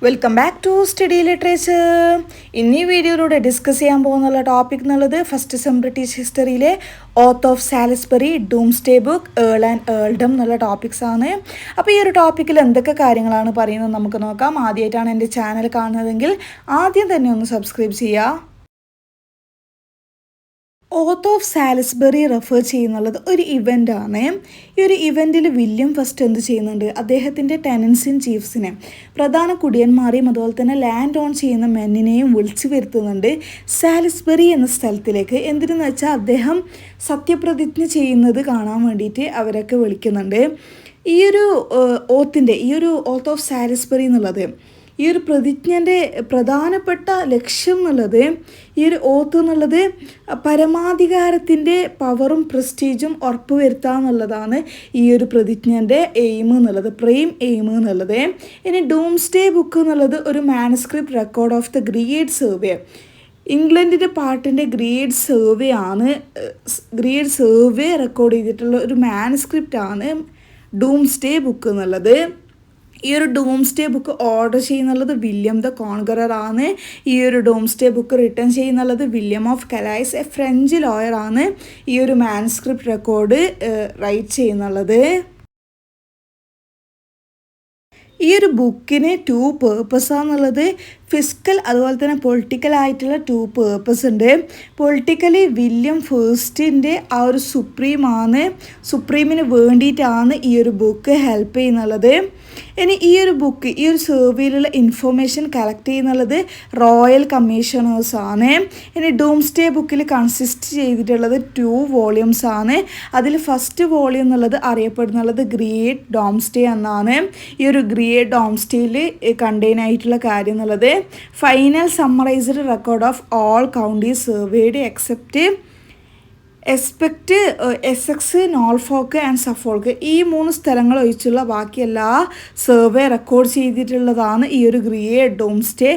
Welcome back to study literature. ഇന്നീ വീഡിയോയിലൂടെ discuss ചെയ്യാൻ പോകുന്ന ടോപ്പിക് എന്നുള്ളത് ഫസ്റ്റ് സെം ബ്രിട്ടീഷ് ഹിസ്റ്ററിയിലെ oath of Salisbury, Doomsday book, earl and earldom എന്നുള്ള ടോപ്പിക്സ് ആണ്. അപ്പോൾ ഈ ഒരു ടോപ്പിക്കിൽ എന്തൊക്കെ കാര്യങ്ങളാണ് പറയുന്നത് നമുക്ക് നോക്കാം. ആദ്യമായിട്ടാണ് എൻ്റെ ചാനൽ കാണുന്നതെങ്കിൽ ആദ്യം തന്നെ ഒന്ന് സബ്സ്ക്രൈബ് ചെയ്യുക. ഓത്ത് ഓഫ് സാലിസ്ബറി റെഫർ ചെയ്യുന്നുള്ളത് ഒരു ഇവൻ്റാണ്. ഈ ഒരു ഇവൻറ്റിൽ വില്യം ഫസ്റ്റ് എന്ത് ചെയ്യുന്നുണ്ട്, അദ്ദേഹത്തിൻ്റെ ടെനൻസ് ഇൻ ചീഫ്സിനെ, പ്രധാന കുടിയന്മാരെയും അതുപോലെ തന്നെ ലാൻഡ് ഓൺ ചെയ്യുന്ന മെന്നിനെയും വിളിച്ചു വരുത്തുന്നുണ്ട് സാലിസ്ബറി എന്ന സ്ഥലത്തിലേക്ക്. എന്തിനെന്ന് വെച്ചാൽ അദ്ദേഹം സത്യപ്രതിജ്ഞ ചെയ്യുന്നത് കാണാൻ വേണ്ടിയിട്ട് അവരൊക്കെ വിളിക്കുന്നുണ്ട്. ഈ ഒരു ഓത്ത് ഓഫ് സാലിസ്ബറി എന്നുള്ളത്, ഈ ഒരു പ്രതിജ്ഞൻ്റെ പ്രധാനപ്പെട്ട ലക്ഷ്യം എന്നുള്ളത്, ഈ ഒരു ഓത്ത് എന്നുള്ളത് പരമാധികാരത്തിൻ്റെ പവറും പ്രസ്റ്റീജും ഉറപ്പുവരുത്തുക എന്നുള്ളതാണ് ഈ ഒരു പ്രതിജ്ഞൻ്റെ എയിം എന്നുള്ളത്, പ്രൈം എയിം എന്നുള്ളത്. ഇനി ഡൂംസ്ഡേ ബുക്ക് എന്നുള്ളത് ഒരു manuscript record of the great survey, ഇംഗ്ലണ്ടിൻ്റെ പാർട്ടിൻ്റെ ഗ്രേറ്റ് സർവേ റെക്കോർഡ് ചെയ്തിട്ടുള്ള ഒരു മാനുസ്ക്രിപ്റ്റ് ആണ് ഡൂംസ്ഡേ ബുക്ക് എന്നുള്ളത്. ഈ ഒരു ഡൂംസ്ഡേ ബുക്ക് ഓർഡർ ചെയ്യുന്നുള്ളത് വില്യം ദ കോൺഗറർ ആണ്. ഈ ഒരു ഡൂംസ്ഡേ ബുക്ക് റിട്ടേൺ ചെയ്യുന്നുള്ളത് William of Calais, a French lawyer ആണ് ഈ ഒരു മാനുസ്ക്രിപ്റ്റ് റെക്കോർഡ് റൈറ്റ് ചെയ്യുന്നുള്ളത്. ഈ ഒരു ബുക്കിന് 2 പേർപ്പസാണെന്നുള്ളത്, ഫിസിക്കൽ അതുപോലെ തന്നെ പൊളിറ്റിക്കൽ ആയിട്ടുള്ള 2 പേർപ്പസ് ഉണ്ട്. പൊളിറ്റിക്കലി വില്യം ഫേസ്റ്റിൻ്റെ ആ ഒരു സുപ്രീമിന് വേണ്ടിയിട്ടാണ് ഈ ഒരു ബുക്ക് ഹെൽപ്പ് ചെയ്യുന്നുള്ളത്. ഇനി ഈ ഒരു ബുക്ക്, ഈ ഒരു സർവേയിലുള്ള ഇൻഫോർമേഷൻ കളക്ട് ചെയ്യുന്നുള്ളത് റോയൽ കമ്മീഷണേഴ്സ് ആണ്. ഇനി ഡൂംസ്ഡേ ബുക്കിൽ കൺസിസ്റ്റ് ചെയ്തിട്ടുള്ളത് 2 വോളിയൂംസ് ആണ്. അതിൽ ഫസ്റ്റ് വോളിയം എന്നുള്ളത് അറിയപ്പെടുന്നുള്ളത് ഗ്രേറ്റ് ഡോംസ്ഡേ എന്നാണ്. ഈ ഒരു ഗ്രേറ്റ് ഡോംസ്ഡേയിൽ കണ്ടെയ്ൻ ആയിട്ടുള്ള കാര്യം എന്നുള്ളത് final summarised record of all counties surveyed except Essex, Norfolk and Suffolk, ഈ 3 സ്ഥലങ്ങൾ ഒഴിച്ചുള്ള ബാക്കി എല്ലാ സർവേ റെക്കോർഡ് ചെയ്തിട്ടുള്ളതാണ് ഈ ഒരു ഗ്രേറ്റ് ഡൂംസ്ഡേ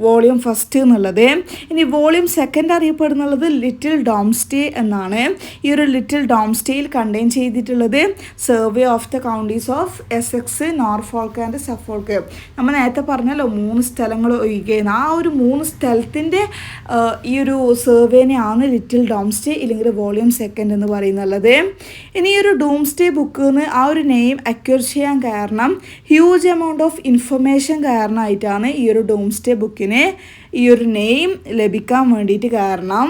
വോളിയം ഫസ്റ്റ് എന്നുള്ളത്. ഇനി വോളിയം സെക്കൻഡ് അറിയപ്പെടുന്നുള്ളത് ലിറ്റിൽ ഡോംസ്ഡേ എന്നാണ്. ഈ ഒരു ലിറ്റിൽ ഡോംസ്ഡേയിൽ കണ്ടെയ്ൻ ചെയ്തിട്ടുള്ളത് survey of the counties of Essex, Norfolk and Suffolk. നമ്മൾ നേരത്തെ പറഞ്ഞല്ലോ 3 സ്ഥലങ്ങൾ ഒഴികെയെന്ന്. ആ ഒരു 3 സ്ഥലത്തിൻ്റെ ഈ ഒരു സർവേനെയാണ് ലിറ്റിൽ ഡോംസ്ഡേ ഇല്ലെങ്കിൽ വോളിയം സെക്കൻഡ് എന്ന് പറയുന്നുള്ളത്. ഇനി ഈ ഒരു ഡൂംസ്ഡേ ബുക്കിന് ആ ഒരു നെയിം അക്വയർ ചെയ്യാൻ കാരണം ഹ്യൂജ് എമൗണ്ട് ഓഫ് ഇൻഫർമേഷൻ കാരണമായിട്ടാണ് ഈ ഒരു ഡൂംസ്ഡേ ബുക്കിന് ഈ ഒരു നെയിം ലഭിക്കാൻ വേണ്ടിയിട്ട് കാരണം.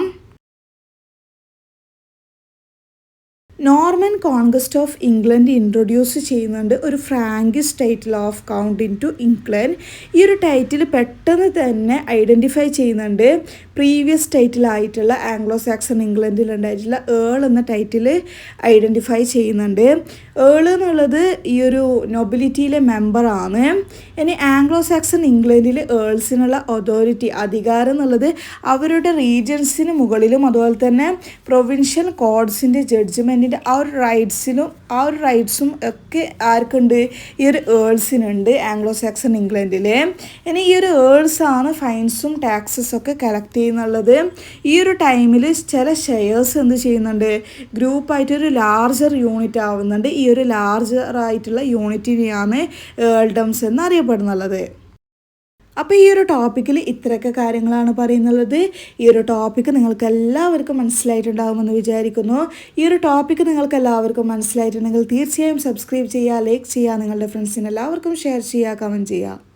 Norman conquest of England introduce ചെയ്യുന്നുണ്ട് ഒരു Frankish title of count into England. ഈ ഒരു ടൈറ്റിൽ പെട്ടെന്ന് തന്നെ ഐഡൻറ്റിഫൈ ചെയ്യുന്നുണ്ട് പ്രീവിയസ് ടൈറ്റിലായിട്ടുള്ള ആംഗ്ലോ സാക്സൺ ഇംഗ്ലണ്ടിലുണ്ടായിട്ടുള്ള ഏൾ എന്ന ടൈറ്റിൽ ഐഡൻറ്റിഫൈ ചെയ്യുന്നുണ്ട്. ഏൾ എന്നുള്ളത് ഈ ഒരു നൊബിലിറ്റിയിലെ മെമ്പറാണ്. ഇനി ആംഗ്ലോ സാക്സൺ ഇംഗ്ലണ്ടിൽ ഏൾസിനുള്ള അതോറിറ്റി, അധികാരം എന്നുള്ളത് അവരുടെ റീജൻസിന് മുകളിലും അതുപോലെ തന്നെ പ്രൊവിൻഷ്യൽ കോഡ്സിൻ്റെ ജഡ്ജ്മെൻറ്റിൻ്റെ ആ ഒരു റൈറ്റ്സും ഒക്കെ ആർക്കുണ്ട്, ഈ ഒരു ഏൾസിനുണ്ട് ആംഗ്ലോ സാക്സൺ ഇംഗ്ലണ്ടിൽ. ഇനി ഈ ഒരു ഏൾസാണ് ഫൈൻസും ടാക്സസും ഒക്കെ കളക്ട് ചെയ്യുന്നുള്ളത്. ഈ ഒരു ടൈമിൽ ചില ഷെയർസ് എന്ത് ചെയ്യുന്നുണ്ട്, ഗ്രൂപ്പായിട്ടൊരു ലാർജർ യൂണിറ്റ് ആവുന്നുണ്ട്. ഈ ഒരു ലാർജർ ആയിട്ടുള്ള യൂണിറ്റിനെയാണ് ഏൾഡംസ് എന്ന് അറിയപ്പെടുന്നുള്ളത്. അപ്പോൾ ഈ ഒരു ടോപ്പിക്കിൽ ഇത്രയൊക്കെ കാര്യങ്ങളാണ് പറയുന്നുള്ളത്. ഈ ഒരു ടോപ്പിക്ക് നിങ്ങൾക്ക് എല്ലാവർക്കും മനസ്സിലായിട്ടുണ്ടാകുമെന്ന് വിചാരിക്കുന്നു. ഈ ഒരു ടോപ്പിക്ക് നിങ്ങൾക്ക് എല്ലാവർക്കും മനസ്സിലായിട്ടുണ്ടെങ്കിൽ തീർച്ചയായും സബ്സ്ക്രൈബ് ചെയ്യുക, ലൈക്ക് ചെയ്യുക, നിങ്ങളുടെ ഫ്രണ്ട്സിന് എല്ലാവർക്കും ഷെയർ ചെയ്യുക, കമൻറ്റ് ചെയ്യുക.